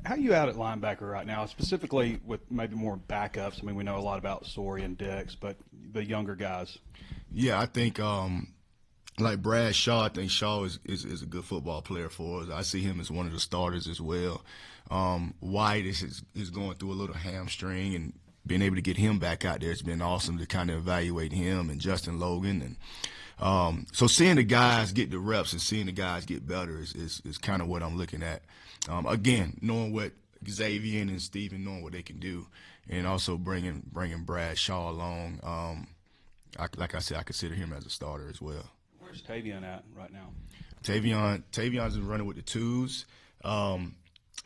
How you out at linebacker right now, specifically with maybe more backups? I mean, we know a lot about Sori and Dix, but the younger guys. Yeah, I think like Brad Shaw, I think Shaw is a good football player for us. I see him as one of the starters as well. White is going through a little hamstring, and being able to get him back out there, it's been awesome to kind of evaluate him and Justin Logan. And so seeing the guys get the reps and seeing the guys get better is kind of what I'm looking at. Again, knowing what Xavier and Steven, knowing what they can do, and also bringing Brad Shaw along. Like I said, I consider him as a starter as well. Where's Tavion at right now? Tavion's running with the twos. I'm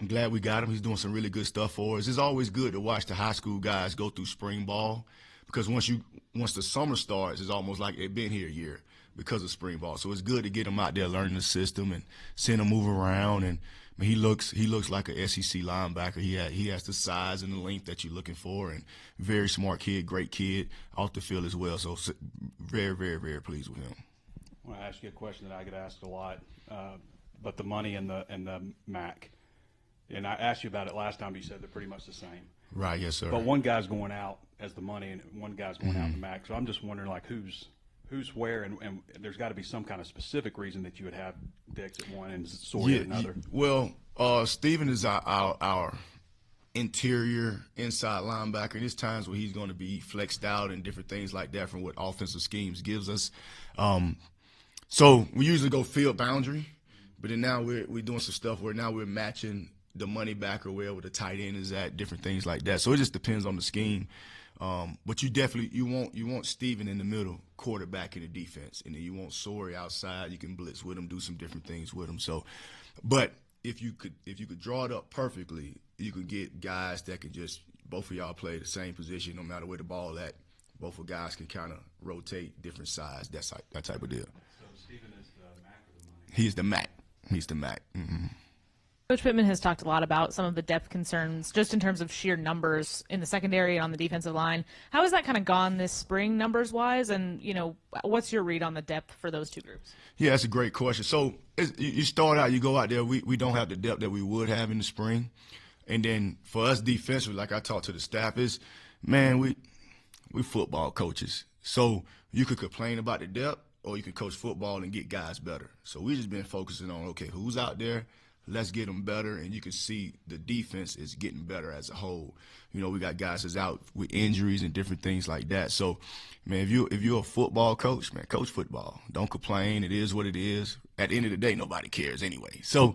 glad we got him. He's doing some really good stuff for us. It's always good to watch the high school guys go through spring ball, because once the summer starts, it's almost like they've been here a year because of spring ball. So it's good to get them out there learning the system and seeing them move around. And I mean, he looks like a SEC linebacker. He has the size and the length that you're looking for, and very smart kid, great kid off the field as well. So very, very, very pleased with him. I want to ask you a question that I get asked a lot, but the money and the MAC. And I asked you about it last time. You said they're pretty much the same. Right. Yes, sir. But one guy's going out as the money, and one guy's going out in the MAC. So I'm just wondering, like, who's where, and there's got to be some kind of specific reason that you would have Dix at one and Sawyer at another. Well, Steven is our interior inside linebacker. There's times where he's going to be flexed out and different things like that from what offensive schemes gives us. So we usually go field boundary, but then now we're doing some stuff where now we're matching the money back or where the tight end is at, different things like that. So it just depends on the scheme. But you want Steven in the middle, quarterback in the defense, and then you want Sori outside. You can blitz with him, do some different things with him. So, but if you could draw it up perfectly, you could get guys that could just both of y'all play the same position no matter where the ball at. Both of guys can kind of rotate different sides. That type of deal. So Steven is the MAC or the money? He's the MAC. He's the MAC. Mm-hmm. Coach Pittman has talked a lot about some of the depth concerns just in terms of sheer numbers in the secondary and on the defensive line. How has that kind of gone this spring numbers-wise, and, what's your read on the depth for those two groups? Yeah, that's a great question. So you start out, you go out there, we don't have the depth that we would have in the spring. And then for us defensively, like I talked to the staff, we football coaches. So you could complain about the depth, or you can coach football and get guys better. So we just been focusing on, okay, who's out there? Let's get them better, and you can see the defense is getting better as a whole. We got guys that's out with injuries and different things like that. So, man, if you're a football coach, man, coach football. Don't complain. It is what it is. At the end of the day, nobody cares anyway. So,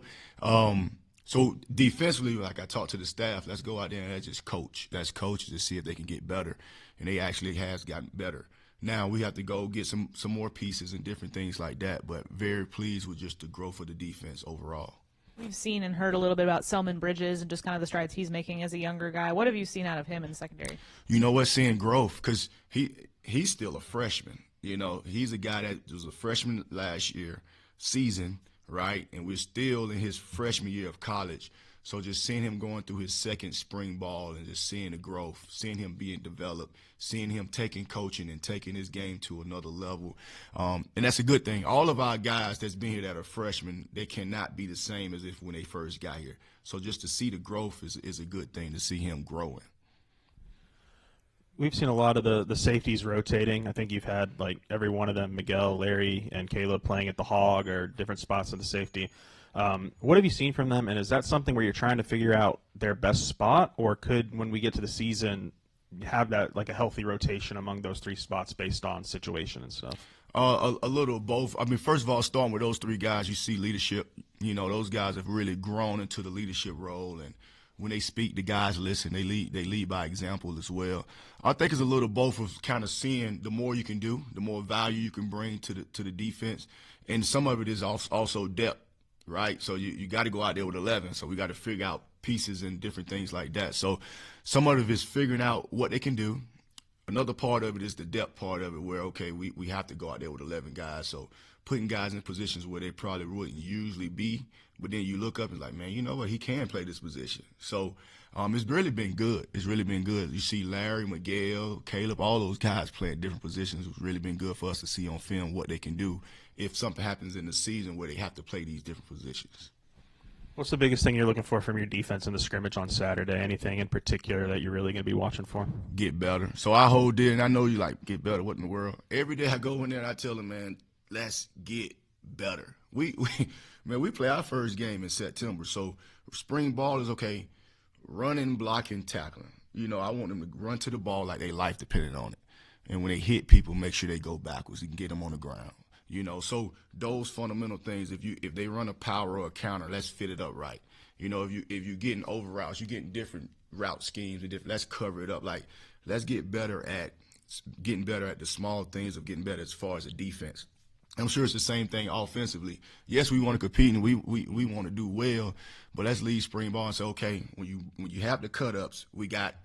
so defensively, like I talked to the staff, let's go out there and let's just coach. Let's coach to see if they can get better, and they actually has gotten better. Now we have to go get some more pieces and different things like that, but very pleased with just the growth of the defense overall. We've seen and heard a little bit about Selman Bridges and just kind of the strides he's making as a younger guy. What have you seen out of him in the secondary? You know what, seeing growth, because he's still a freshman. He's a guy that was a freshman last year season, right? And we're still in his freshman year of college. So just seeing him going through his second spring ball and just seeing the growth, seeing him being developed, seeing him taking coaching and taking his game to another level. And that's a good thing. All of our guys that's been here that are freshmen, they cannot be the same as if when they first got here. So just to see the growth is a good thing, to see him growing. We've seen a lot of the safeties rotating. I think you've had like every one of them, Miguel, Larry, and Caleb playing at the hog or different spots in the safety. What have you seen from them, and is that something where you're trying to figure out their best spot, or could, when we get to the season, have that like a healthy rotation among those three spots based on situation and stuff? A little of both. I mean, first of all, starting with those three guys, you see leadership. Those guys have really grown into the leadership role, and when they speak, the guys listen. They lead by example as well. I think it's a little both of kind of seeing the more you can do, the more value you can bring to the defense, and some of it is also depth. Right, so you got to go out there with 11. So we got to figure out pieces and different things like that. So some of it is figuring out what they can do. Another part of it is the depth part of it, where okay, we have to go out there with 11 guys. So putting guys in positions where they probably wouldn't usually be, but then you look up and like, man, you know what, he can play this position. So it's really been good. It's really been good. You see Larry, Miguel, Caleb, all those guys playing different positions. It's really been good for us to see on film what they can do if something happens in the season where they have to play these different positions. What's the biggest thing you're looking for from your defense in the scrimmage on Saturday? Anything in particular that you're really going to be watching for? Get better. So our whole deal, and I know you like get better. What in the world? Every day I go in there and I tell them, man, let's get better. We play our first game in September. So spring ball is okay. Running, blocking, tackling. I want them to run to the ball like their life depended on it. And when they hit people, make sure they go backwards and get them on the ground. So those fundamental things. If they run a power or a counter, let's fit it up right. If you're getting over routes, you're getting different route schemes and let's cover it up. Like, let's get better at the small things of getting better as far as the defense. I'm sure it's the same thing offensively. Yes, we want to compete and we want to do well, but let's leave spring ball and say, okay, when you have the cut-ups, we got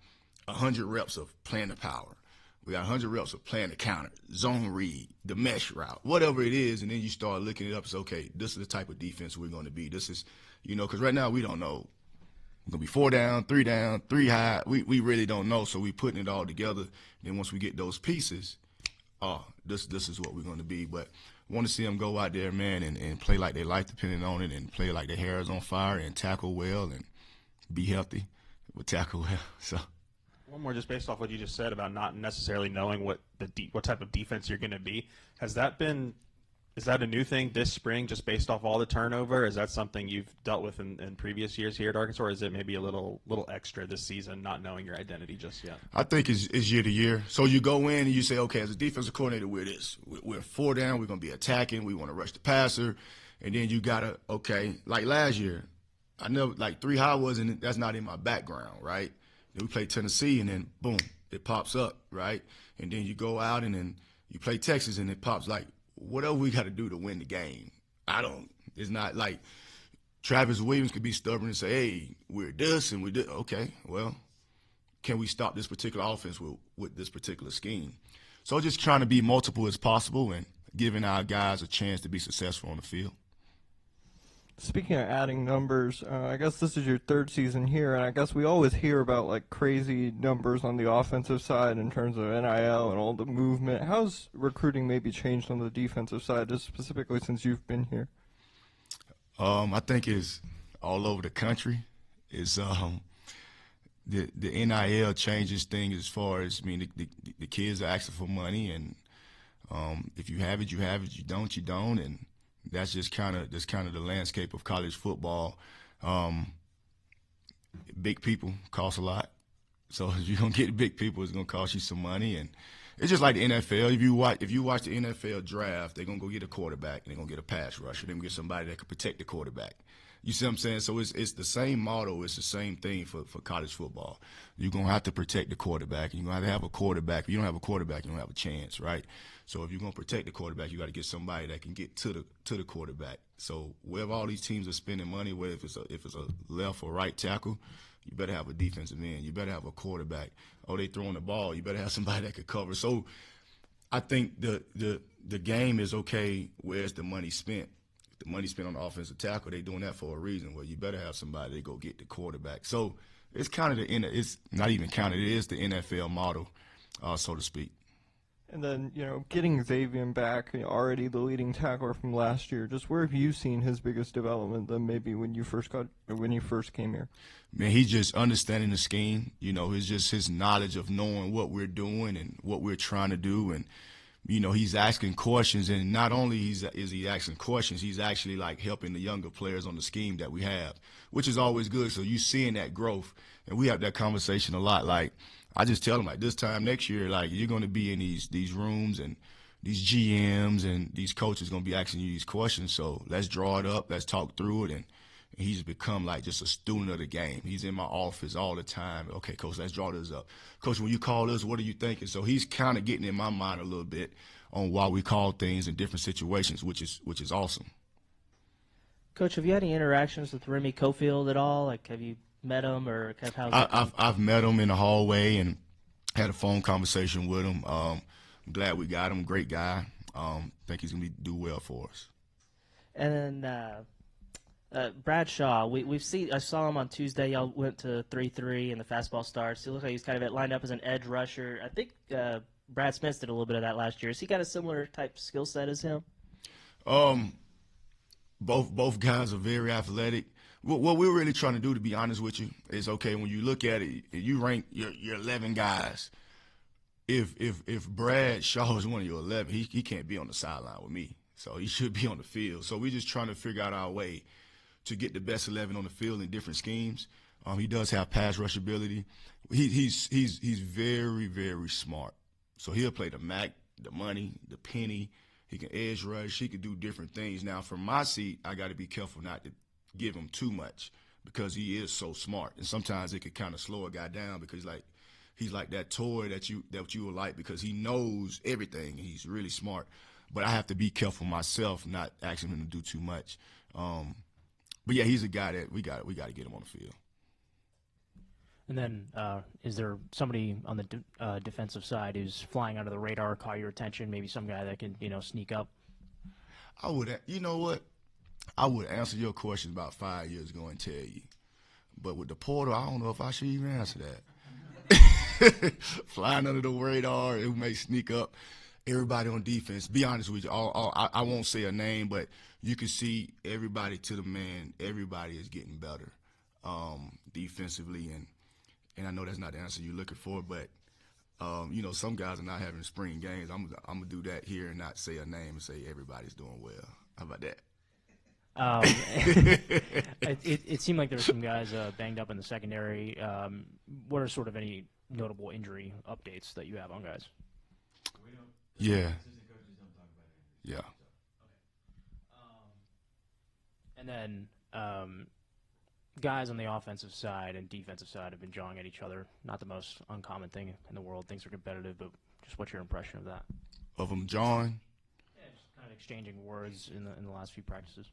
100 reps of playing the power. We got 100 reps of playing the counter, zone read, the mesh route, whatever it is, and then you start looking it up. It's okay, this is the type of defense we're going to be. This is, because right now we don't know. We're going to be 4 down, 3 high. We really don't know, so we're putting it all together. Then once we get those pieces, this is what we're going to be. But I want to see them go out there, man, and play like their life depending on it and play like their hair is on fire and tackle well and be healthy. We'll tackle well, so. One more, just based off what you just said about not necessarily knowing what type of defense you're going to be. Is that a new thing this spring, just based off all the turnover? Is that something you've dealt with in previous years here at Arkansas, or is it maybe a little extra this season, not knowing your identity just yet? I think it's year to year. So you go in and you say, okay, as a defensive coordinator, we're 4 down, we're going to be attacking, we want to rush the passer, and then you got to, okay, like last year, I know like 3 high that's not in my background, right? We play Tennessee, and then, boom, it pops up, right? And then you go out, and then you play Texas, and it pops like, whatever we got to do to win the game. It's not like Travis Williams could be stubborn and say, hey, we're this, and we did. Okay, well, can we stop this particular offense with this particular scheme? So just trying to be multiple as possible and giving our guys a chance to be successful on the field. Speaking of adding numbers, I guess this is your 3rd season here, and I guess we always hear about like crazy numbers on the offensive side in terms of NIL and all the movement. How's recruiting maybe changed on the defensive side, just specifically since you've been here? I think it's all over the country. It's the NIL changes things as far as, the kids are asking for money, and if you have it, you have it. You don't, and that's just kind of the landscape of college football. Big people cost a lot, so if you're gonna get big people, it's gonna cost you some money. And it's just like the NFL. If you watch the NFL draft, they're gonna go get a quarterback, and they're gonna get a pass rusher. They're gonna get somebody that can protect the quarterback. You see what I'm saying? So it's the same model. It's the same thing for college football. You're gonna have to protect the quarterback. You're gonna have to have a quarterback. If you don't have a quarterback, you don't have a chance, right? So if you're gonna protect the quarterback, you got to get somebody that can get to the quarterback. So wherever all these teams are spending money, whether if it's a left or right tackle, you better have a defensive end. You better have a quarterback. Oh, they throwing the ball. You better have somebody that could cover. So I think the game is okay. Where's the money spent? The money spent on the offensive tackle, they doing that for a reason. Well, you better have somebody to go get the quarterback. So it's kind of it's not even counted. It is the NFL model, so to speak. And then, getting Xavier back, already the leading tackler from last year, just where have you seen his biggest development than maybe when you first came here? Man, he's just understanding the scheme. It's just his knowledge of knowing what we're doing and what we're trying to do. And, he's asking questions, and not only is he asking questions, he's actually like helping the younger players on the scheme that we have, which is always good. So you're seeing that growth, and we have that conversation a lot. Like, I just tell them, like, this time next year, like, you're going to be in these rooms, and these GMs and these coaches going to be asking you these questions. So let's draw it up, let's talk through it, and he's become like just a student of the game. He's in my office all the time. Okay, coach, let's draw this up. Coach, when you call this, what are you thinking? So he's kind of getting in my mind a little bit on why we call things in different situations, which is awesome. Coach, have you had any interactions with Remy Cofield at all? Like, have you met him, or kind of how's I've met him in the hallway and had a phone conversation with him. I'm glad we got him. Great guy. Think he's gonna do well for us. And then Brad Shaw, I saw him on Tuesday. Y'all went to 3-3 and the fastball starts. He looked like he's kind of lined up as an edge rusher. I think Brad Smith did a little bit of that last year. Has he got a similar type skill set as him? Both guys are very athletic. what we're really trying to do, to be honest with you, is okay. When you look at it, you rank your 11 guys. If Brad Shaw is one of your 11, he can't be on the sideline with me. So he should be on the field. So we're just trying to figure out our way to get the best 11 on the field in different schemes. He does have pass rush ability. He's very, very smart. So he'll play the MAC, the money, the penny. He can edge rush. He can do different things. Now, from my seat, I got to be careful not to give him too much because he is so smart. And sometimes it could kind of slow a guy down because he's like that toy that you will like because he knows everything. He's really smart. But I have to be careful myself, not asking him to do too much. But yeah, he's a guy that we got to get him on the field. And then, is there somebody on the defensive side who's flying under the radar, caught your attention? Maybe some guy that can, sneak up. You know what? I would answer your question about 5 years ago and tell you, but with the portal, I don't know if I should even answer that. Flying under the radar, it may sneak up. Everybody on defense. Be honest with you, I won't say a name, but you can see everybody to the man. Everybody is getting better defensively, and I know that's not the answer you're looking for, but some guys are not having spring games. I'm gonna do that here and not say a name and say everybody's doing well. How about that? It seemed like there were some guys banged up in the secondary. What are sort of any notable injury updates that you have on guys? Yeah. Yeah. And then guys on the offensive side and defensive side have been jawing at each other. Not the most uncommon thing in the world. Things are competitive, but just what's your impression of that? Of them jawing? Yeah, just kind of exchanging words in the last few practices.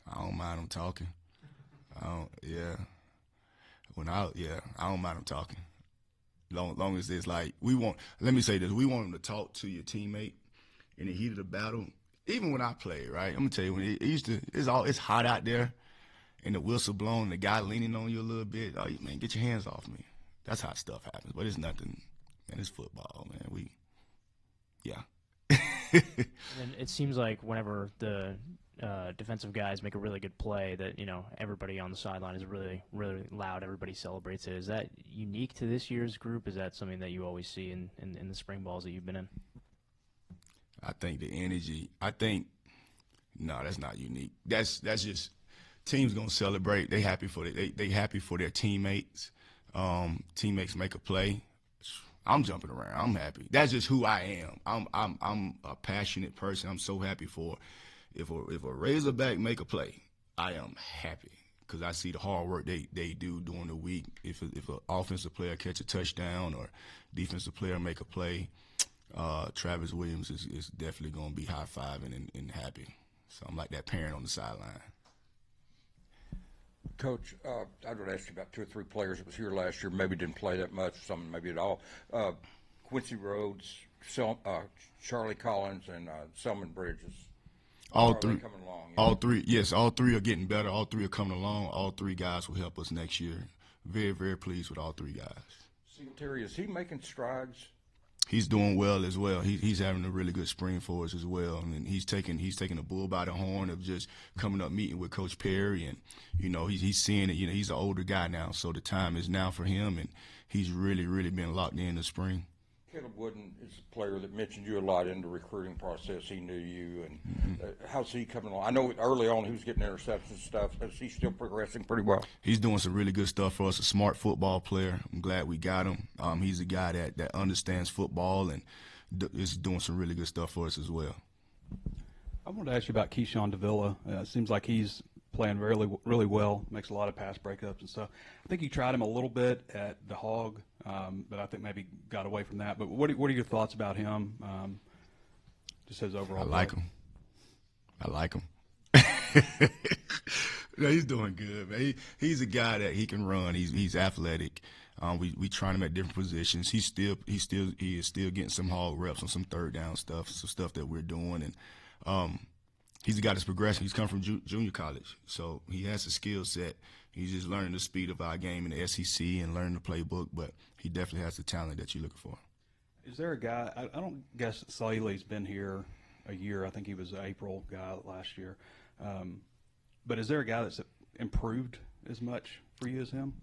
I don't mind them talking. I don't mind them talking. Long as it's like let me say this, we want them to talk to your teammate in the heat of the battle. Even when I played, right? I'm gonna tell you, when it's hot out there and the whistle blowing, the guy leaning on you a little bit, oh man, get your hands off me. That's how stuff happens. But it's nothing, man, it's football, man. And it seems like whenever the defensive guys make a really good play, that everybody on the sideline is really, really loud. Everybody celebrates it. Is that unique to this year's group? Is that something that you always see in the spring balls that you've been in? I think the energy. No, that's not unique. That's just teams gonna celebrate. They happy for their teammates. Teammates make a play. I'm jumping around. I'm happy. That's just who I am. I'm a passionate person. I'm so happy for. If a Razorback make a play, I am happy because I see the hard work they do during the week. If an offensive player catch a touchdown or defensive player make a play, Travis Williams is definitely going to be high-fiving and happy. So I'm like that parent on the sideline. Coach, I would ask you about 2 or 3 players that was here last year, maybe didn't play that much, some maybe at all. Quincy Rhodes, Charlie Collins, and Selman Bridges. All three coming along. All three, yes, all three are getting better. All three are coming along. All 3 guys will help us next year. Very, very pleased with all 3 guys. Singletary, is he making strides? He's doing well as well. He's having a really good spring for us as well. And he's taking the bull by the horn of just coming up, meeting with Coach Perry, and he's seeing it. He's an older guy now, so the time is now for him, and he's really, really been locked in the spring. Caleb Wooden is a player that mentioned you a lot in the recruiting process. He knew you, and how's he coming along? I know early on he was getting interceptions and stuff. Is he still progressing pretty well? He's doing some really good stuff for us. A smart football player. I'm glad we got him. He's a guy that understands football and is doing some really good stuff for us as well. I wanted to ask you about Keyshawn Davila. It seems like he's playing really, really well. Makes a lot of pass breakups and stuff. I think you tried him a little bit at the Hog, but I think maybe got away from that. But what are your thoughts about him? Just his overall. I like him. No, he's doing good, man. He's a guy that he can run. He's athletic. We trying him at different positions. He is still getting some hog reps on some third down stuff, some stuff that we're doing, and he's a guy that's progressing. He's come from junior college, so he has a skill set. He's just learning the speed of our game in the SEC and learning the playbook, but he definitely has the talent that you're looking for. Is there a guy, I don't guess Salih's been here a year. I think he was an April guy last year. But is there a guy that's improved as much for you as him?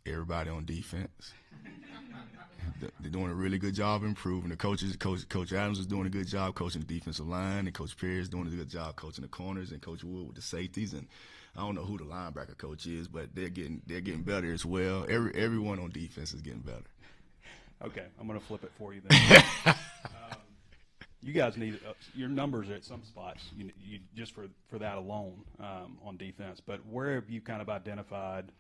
Everybody on defense. They're doing a really good job improving. The coaches, Coach Adams is doing a good job coaching the defensive line, and Coach Perry is doing a good job coaching the corners, and Coach Wood with the safeties. And I don't know who the linebacker coach is, but they're getting better as well. Everyone on defense is getting better. Okay, I'm going to flip it for you then. You guys need your numbers at some spots. You just for that alone on defense. But where have you kind of identified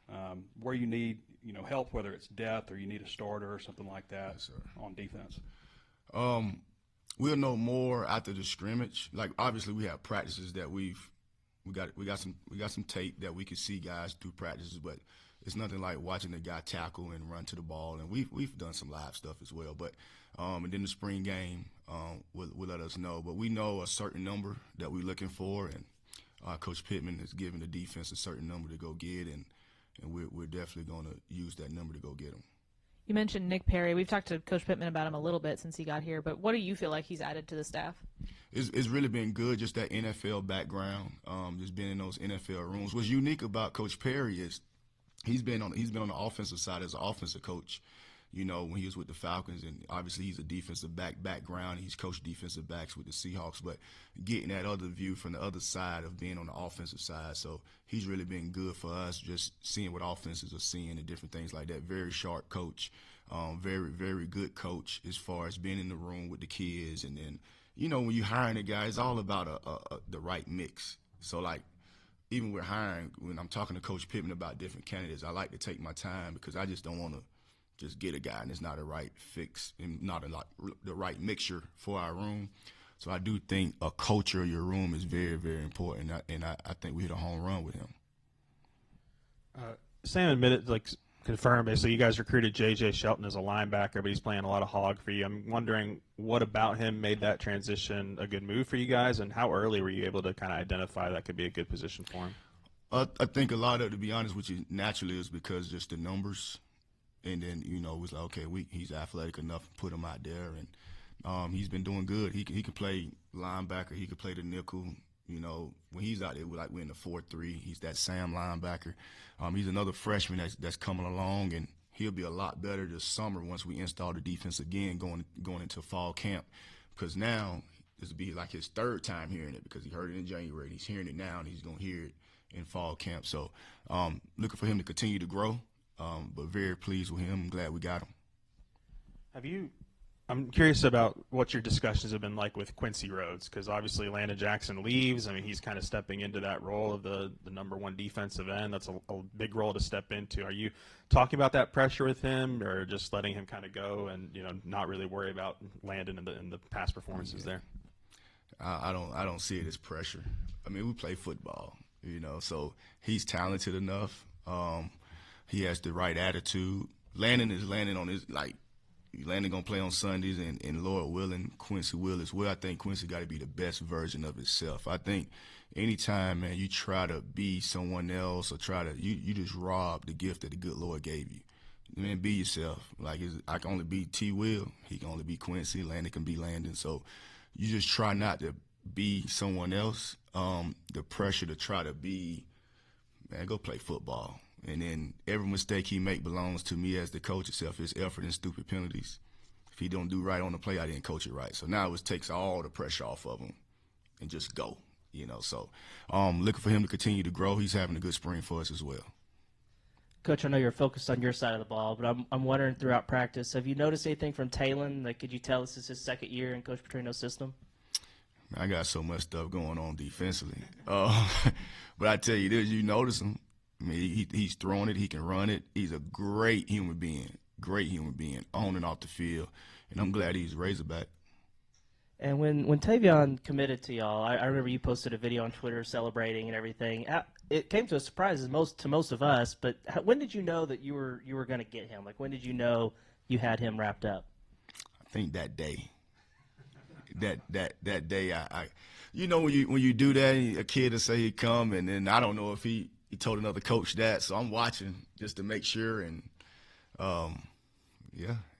where you need help, whether it's depth or you need a starter or something like that on defense? We'll know more after the scrimmage. Like obviously we have practices that we got some tape that we can see guys do practices, but it's nothing like watching a guy tackle and run to the ball. And we've done some live stuff as well, but and then the spring game will let us know. But we know a certain number that we're looking for, and Coach Pittman is giving the defense a certain number to go get, and we're definitely going to use that number to go get them. You mentioned Nick Perry. We've talked to Coach Pittman about him a little bit since he got here, but what do you feel like he's added to the staff? It's really been good, just that NFL background, just being in those NFL rooms. What's unique about Coach Perry is he's been on the offensive side as an offensive coach, when he was with the Falcons, and obviously he's a defensive background. He's coached defensive backs with the Seahawks, but getting that other view from the other side of being on the offensive side. So he's really been good for us, just seeing what offenses are seeing and different things like that. Very sharp coach, very, very good coach as far as being in the room with the kids. And then, when you're hiring a guy, it's all about the right mix. So, like, even with hiring, when I'm talking to Coach Pittman about different candidates, I like to take my time because I just don't want to just get a guy and it's not a right fix and not the right mixture for our room. So I do think a culture of your room is very, very important, and I think we hit a home run with him. Sam admitted, confirmed, basically, you guys recruited J.J. Shelton as a linebacker, but he's playing a lot of hog for you. I'm wondering what about him made that transition a good move for you guys, and how early were you able to kind of identify that could be a good position for him? I think a lot of it, to be honest with you, naturally is because just the numbers. And then, it was like, okay, he's athletic enough to put him out there. And he's been doing good. He can play linebacker. He can play the nickel. When he's out there, we're in the 4-3. He's that Sam linebacker. He's another freshman that's coming along, and he'll be a lot better this summer once we install the defense again going into fall camp. Because now this will be like his third time hearing it because he heard it in January. And he's hearing it now, and he's going to hear it in fall camp. So looking for him to continue to grow. But very pleased with him. I'm glad we got him. I'm curious about what your discussions have been like with Quincy Rhodes, because obviously Landon Jackson leaves. I mean, he's kind of stepping into that role of the number one defensive end. That's a big role to step into. Are you talking about that pressure with him, or just letting him kind of go and not really worry about Landon and the past performances there? I don't see it as pressure. I mean, we play football, so he's talented enough. He has the right attitude. Landon is landing on his, Landon going to play on Sundays, and Lord willing, Quincy will as well. I think Quincy got to be the best version of himself. I think anytime, man, you try to be someone else or you just rob the gift that the good Lord gave you. Man, be yourself. I can only be T. Will. He can only be Quincy. Landon can be Landon. So you just try not to be someone else. The pressure to try to be, man, go play football. And then every mistake he make belongs to me as the coach itself, his effort and stupid penalties. If he don't do right on the play, I didn't coach it right. So now it takes all the pressure off of him and just go, So looking for him to continue to grow. He's having a good spring for us as well. Coach, I know you're focused on your side of the ball, but I'm wondering throughout practice, have you noticed anything from Talon? Could you tell this is his second year in Coach Petrino's system? I got so much stuff going on defensively. But I tell you this, you notice him. I mean, he's throwing it. He can run it. He's a great human being, on and off the field. And I'm glad he's a Razorback. And when Tavion committed to y'all, I remember you posted a video on Twitter celebrating and everything. It came to a surprise to most of us, but when did you know that you were going to get him? When did you know you had him wrapped up? I think that day. That day, I when you do that, a kid will say he'd come, and then I don't know if he told another coach that, so I'm watching just to make sure. And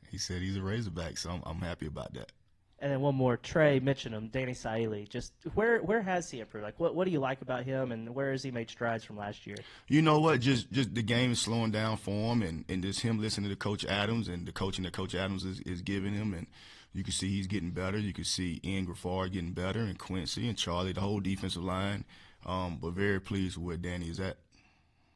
he said he's a Razorback, so I'm happy about that. And then one more, Trey mentioned him, Danny Saili. Just where has he improved? Like what do you like about him, and where has he made strides from last year? You know what? Just the game is slowing down for him, and just him listening to Coach Adams and the coaching that Coach Adams is giving him, and you can see he's getting better. You can see Ian Griffard getting better, and Quincy and Charlie, the whole defensive line. But very pleased with where Danny is at.